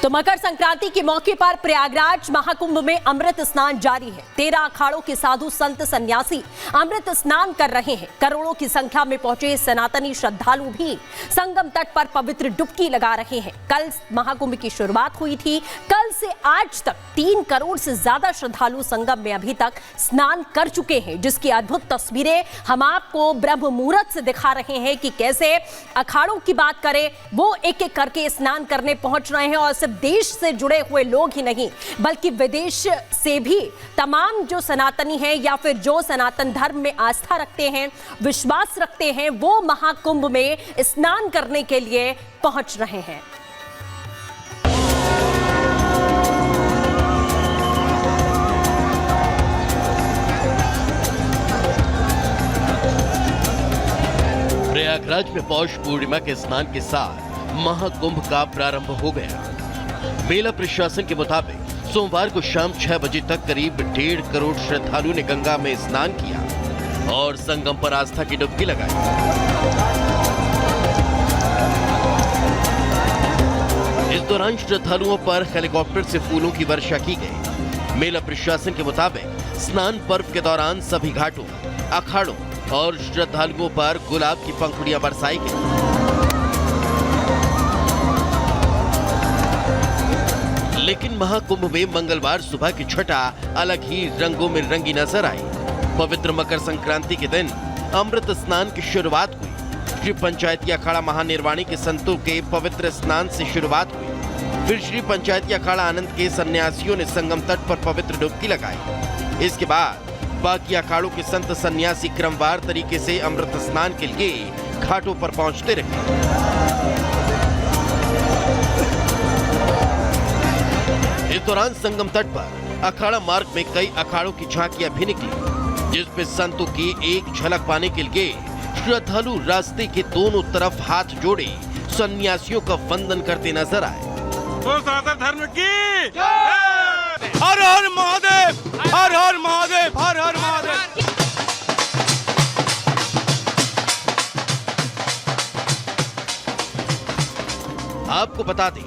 तो मकर संक्रांति के मौके पर प्रयागराज महाकुंभ में अमृत स्नान जारी है। 13 अखाड़ों के साधु संत सन्यासी अमृत स्नान कर रहे हैं। करोड़ों की संख्या में पहुंचे सनातनी श्रद्धालु भी संगम तट पर पवित्र डुबकी लगा रहे हैं। कल महाकुंभ की शुरुआत हुई थी। कल से आज तक 3 करोड़ से ज्यादा श्रद्धालु संगम में अभी तक स्नान कर चुके हैं, जिसकी अद्भुत तस्वीरें हम आपको ब्रह्म मुहूर्त से दिखा रहे हैं कि कैसे अखाड़ों की बात करें वो एक एक करके स्नान करने पहुंच रहे हैं। और सिर्फ देश से जुड़े हुए लोग ही नहीं बल्कि विदेश से भी तमाम जो सनातनी हैं या फिर जो सनातन धर्म में आस्था रखते हैं, विश्वास रखते हैं, वो महाकुंभ में स्नान करने के लिए पहुंच रहे हैं। प्रयागराज में पौष पूर्णिमा के स्नान के साथ महाकुंभ का प्रारंभ हो गया। मेला प्रशासन के मुताबिक सोमवार को शाम 6 बजे तक करीब 1.5 करोड़ श्रद्धालुओं ने गंगा में स्नान किया और संगम पर आस्था की डुबकी लगाई। इस दौरान श्रद्धालुओं पर हेलीकॉप्टर से फूलों की वर्षा की गई। मेला प्रशासन के मुताबिक स्नान पर्व के दौरान सभी घाटों, अखाड़ों और श्रद्धालुओं पर गुलाब की पंखुड़ियां बरसाई गई। लेकिन महाकुंभ में मंगलवार सुबह की छटा अलग ही रंगों में रंगी नजर आई। पवित्र मकर संक्रांति के दिन अमृत स्नान की शुरुआत हुई। श्री पंचायती अखाड़ा महानिर्वाणी के संतों के पवित्र स्नान से शुरुआत हुई। फिर श्री पंचायती अखाड़ा आनंद के सन्यासियों ने संगम तट पर पवित्र डुबकी लगाई। इसके बाद बाकी अखाड़ों के संत सन्यासी क्रमवार तरीके से अमृत स्नान के लिए घाटों पर पहुंचते रहे। इस दौरान संगम तट पर अखाड़ा मार्ग में कई अखाड़ों की झांकियां भी निकली, जिसमें संतों की एक झलक पाने के लिए श्रद्धालु रास्ते के दोनों तरफ हाथ जोड़े सन्यासियों का वंदन करते नजर आए। सनातन धर्म की हर हर महादेव, हर हर महादेव, हर हर महादेव। आपको बता दें,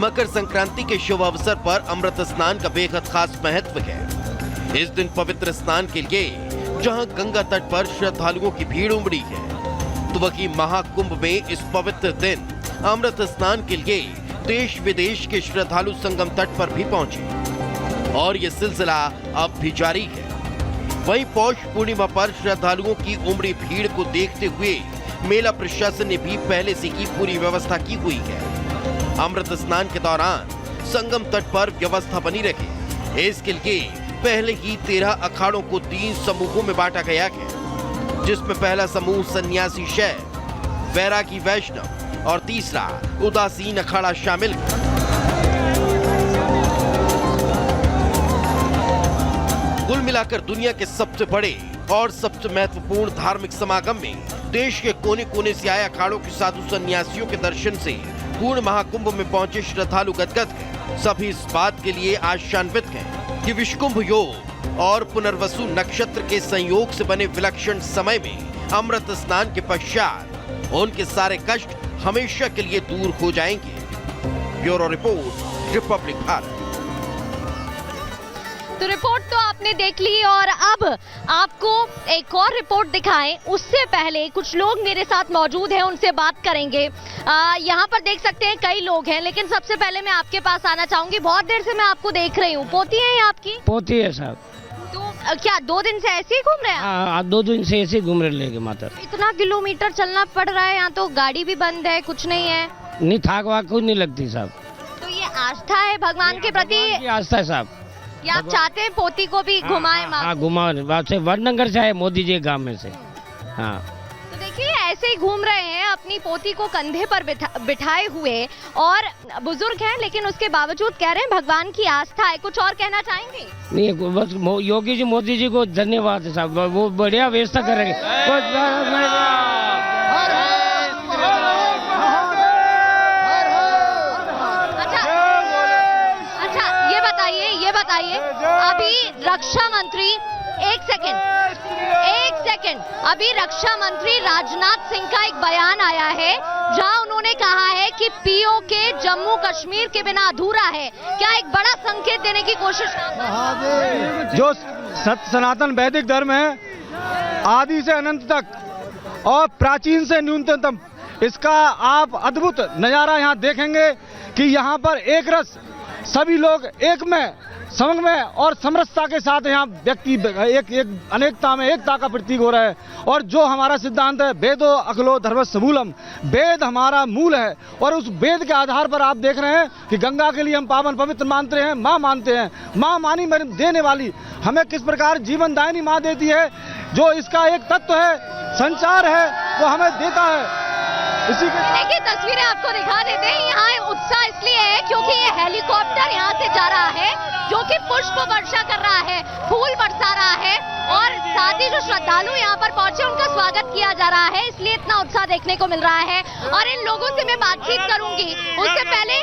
मकर संक्रांति के शुभ अवसर पर अमृत स्नान का बेहद खास महत्व है। इस दिन पवित्र स्नान के लिए जहां गंगा तट पर श्रद्धालुओं की भीड़ उमड़ी है, तो वहीं महाकुंभ में इस पवित्र दिन अमृत स्नान के लिए देश विदेश के श्रद्धालु संगम तट पर भी पहुंचे और ये सिलसिला अब भी जारी है। वहीं पौष पूर्णिमा पर श्रद्धालुओं की उमड़ी भीड़ को देखते हुए मेला प्रशासन ने भी पहले से ही पूरी व्यवस्था की हुई है। अमृत स्नान के दौरान संगम तट पर व्यवस्था बनी रहे, इसके लिए पहले ही 13 अखाड़ों को 3 समूहों में बांटा गया है, जिसमें पहला समूह सन्यासी शैव, वैरागी वैष्णव और तीसरा उदासीन अखाड़ा शामिल है। कुल मिलाकर दुनिया के सबसे बड़े और सबसे महत्वपूर्ण धार्मिक समागम में देश के कोने कोने से आए अखाड़ों के साधु सन्यासियों के दर्शन से पूर्ण महाकुंभ में पहुंचे श्रद्धालु गदगद हैं। सभी इस बात के लिए आशान्वित हैं कि विषुकुंभ योग और पुनर्वसु नक्षत्र के संयोग से बने विलक्षण समय में अमृत स्नान के पश्चात उनके सारे कष्ट हमेशा के लिए दूर हो जाएंगे। Bureau report, Republic Bharat. तो रिपोर्ट तो आपने देख ली और अब आपको एक और रिपोर्ट दिखाएं, उससे पहले कुछ लोग मेरे साथ मौजूद हैं, उनसे बात करेंगे। यहाँ पर देख सकते हैं कई लोग हैं, लेकिन सबसे पहले मैं आपके पास आना चाहूंगी। बहुत देर से मैं आपको देख रही हूँ। पोती है ये आपकी? पोती है साहब। तो क्या 2 दिन से ऐसे ही घूम रहे हैं? हाँ, 2 दिन से ऐसे घूम रहे लेके माता। इतना किलोमीटर चलना पड़ रहा है, यहाँ तो गाड़ी भी बंद है, कुछ नहीं है। नहीं, थाक वाक कुछ नहीं लगती साहब। तो ये आस्था है भगवान के प्रति? आस्था है साहब। या आप चाहते हैं पोती को भी घुमाएं? हाँ, घुमाओ। वडनगर से आए मोदी जी गांव में से। हाँ, तो देखिए ऐसे ही घूम रहे हैं अपनी पोती को कंधे पर बिठाए हुए, और बुजुर्ग हैं लेकिन उसके बावजूद कह रहे हैं भगवान की आस्था है। कुछ और कहना चाहेंगे? नहीं, बस योगी जी, मोदी जी को धन्यवाद साहब, वो बढ़िया व्यवस्था करेंगे। ये बताइए अभी रक्षा मंत्री एक सेकंड, अभी रक्षा मंत्री राजनाथ सिंह का एक बयान आया है जहां उन्होंने उन्होंने कहा है कि पीओके जम्मू कश्मीर के बिना अधूरा है। क्या एक बड़ा संकेत देने की कोशिश? जो सनातन वैदिक धर्म है आदि से अनंत तक और प्राचीन से न्यूनतम, इसका आप अद्भुत नजारा यहाँ देखेंगे कि यहाँ पर एक रस सभी लोग एक में समन्वय में और समरसता के साथ यहाँ व्यक्ति एक अनेकता में एकता का प्रतीक हो रहा है। और जो हमारा सिद्धांत है वेदो अखिलो धर्मस्य मूलम, वेद हमारा मूल है और उस वेद के आधार पर आप देख रहे हैं कि गंगा के लिए हम पावन पवित्र मानते हैं, माँ मानते हैं। माँ मानी देने वाली हमें किस प्रकार जीवनदायिनी माँ देती है, जो इसका एक तत्व है, संचार है, वो हमें देता है। इसी की तस्वीरें आपको दिखा देते हैं। यहाँ उत्साह इसलिए है क्योंकि ये हेलीकॉप्टर यहाँ से जा रहा है जो कि पुष्प वर्षा कर रहा है, फूल बरसा रहा है और साथ ही जो श्रद्धालु यहाँ पर पहुंचे उनका स्वागत किया जा रहा है, इसलिए इतना उत्साह देखने को मिल रहा है। और इन लोगों से मैं बातचीत करूंगी, उससे पहले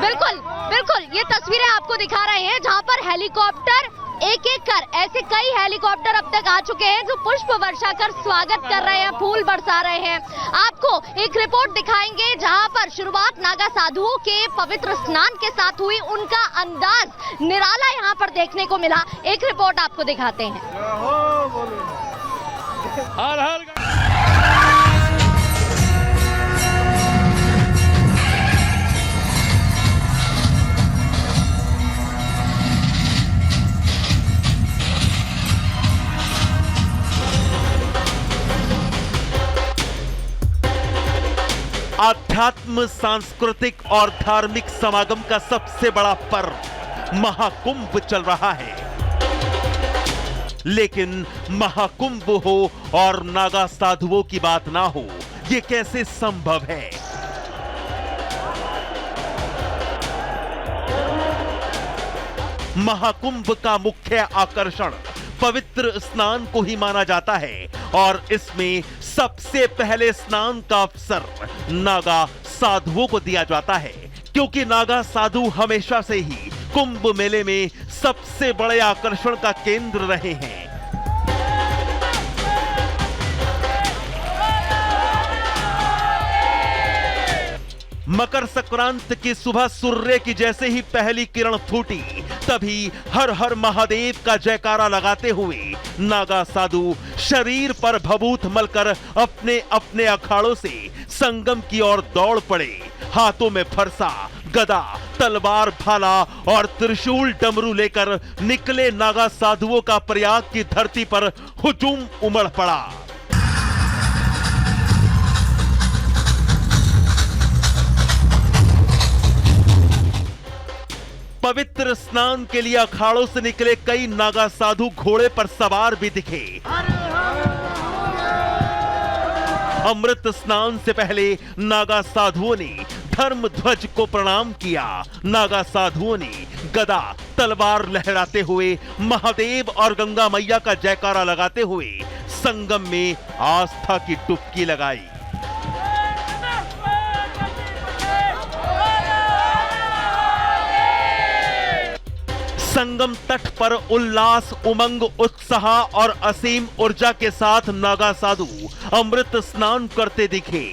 बिल्कुल ये तस्वीरें आपको दिखा रहे हैं जहाँ पर हेलीकॉप्टर एक एक कर ऐसे कई हेलीकॉप्टर अब तक आ चुके हैं जो पुष्प वर्षा कर स्वागत कर रहे हैं, फूल बरसा रहे हैं। आपको एक रिपोर्ट दिखाएंगे जहां पर शुरुआत नागा साधुओं के पवित्र स्नान के साथ हुई, उनका अंदाज निराला यहां पर देखने को मिला। एक रिपोर्ट आपको दिखाते हैं। हर हर आध्यात्म, सांस्कृतिक और धार्मिक समागम का सबसे बड़ा पर्व महाकुंभ चल रहा है। लेकिन महाकुंभ हो और नागा साधुओं की बात ना हो, ये कैसे संभव है? महाकुंभ का मुख्य आकर्षण पवित्र स्नान को ही माना जाता है और इसमें सबसे पहले स्नान का अवसर नागा साधुओं को दिया जाता है, क्योंकि नागा साधु हमेशा से ही कुंभ मेले में सबसे बड़े आकर्षण का केंद्र रहे हैं। मकर संक्रांत की सुबह सूर्य की जैसे ही पहली किरण फूटी, तभी हर हर महादेव का जयकारा लगाते हुए नागा साधु शरीर पर भभूत मलकर अपने अपने अखाड़ों से संगम की ओर दौड़ पड़े। हाथों में फरसा, गदा, तलवार, भाला और त्रिशूल डमरू लेकर निकले नागा साधुओं का प्रयाग की धरती पर हुजूम उमड़ पड़ा। पवित्र स्नान के लिए अखाड़ों से निकले कई नागा साधु घोड़े पर सवार भी दिखे। अमृत स्नान से पहले नागा साधुओं ने धर्म ध्वज को प्रणाम किया। नागा साधुओं ने गदा, तलवार लहराते हुए महादेव और गंगा मैया का जयकारा लगाते हुए संगम में आस्था की डुबकी लगाई। संगम तट पर उल्लास, उमंग, उत्साह और असीम ऊर्जा के साथ नागा साधु अमृत स्नान करते दिखे।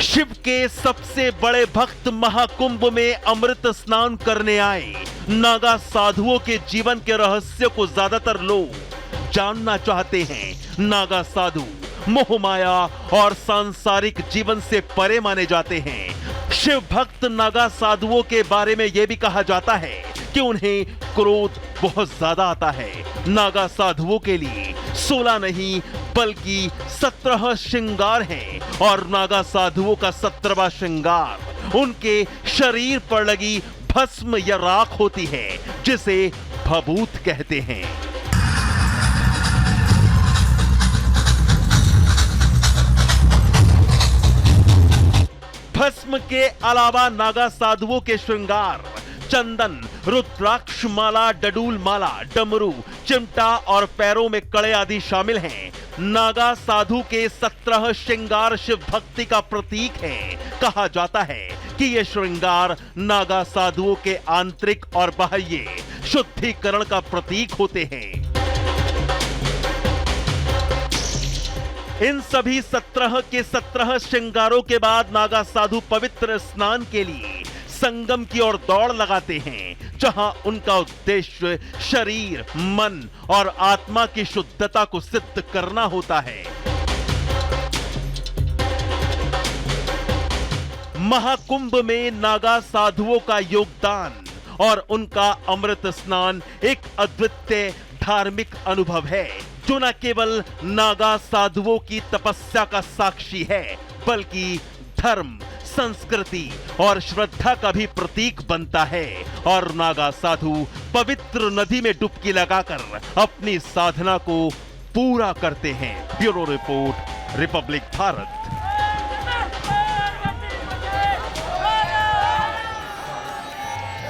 शिव के सबसे बड़े भक्त महाकुंभ में अमृत स्नान करने आए नागा साधुओं के जीवन के रहस्य को ज्यादातर लोग जानना चाहते हैं। नागा साधु मोह माया और सांसारिक जीवन से परे माने जाते हैं। शिव भक्त नागा साधुओं के बारे में यह भी कहा जाता है कि उन्हें क्रोध बहुत ज्यादा आता है। नागा साधुओं के लिए 16 नहीं बल्कि 17 श्रृंगार हैं और नागा साधुओं का 17वां श्रृंगार उनके शरीर पर लगी भस्म या राख होती है, जिसे भभूत कहते हैं। भस्म के अलावा नागा साधुओं के श्रृंगार चंदन, रुद्राक्ष माला, डडूल माला, डमरू, चिमटा और पैरों में कड़े आदि शामिल हैं। नागा साधु के 17 श्रृंगार शिव भक्ति का प्रतीक है। कहा जाता है कि ये श्रृंगार नागा साधुओं के आंतरिक और बाह्य शुद्धिकरण का प्रतीक होते हैं। इन सभी 17 के 17 श्रृंगारों के बाद नागा साधु पवित्र स्नान के लिए संगम की ओर दौड़ लगाते हैं, जहां उनका उद्देश्य शरीर, मन और आत्मा की शुद्धता को सिद्ध करना होता है। महाकुंभ में नागा साधुओं का योगदान और उनका अमृत स्नान एक अद्वितीय धार्मिक अनुभव है, जो न केवल नागा साधुओं की तपस्या का साक्षी है, बल्कि धर्म, संस्कृति और श्रद्धा का भी प्रतीक बनता है। और नागा साधु पवित्र नदी में डुबकी लगाकर अपनी साधना को पूरा करते हैं। Bureau report, Republic Bharat.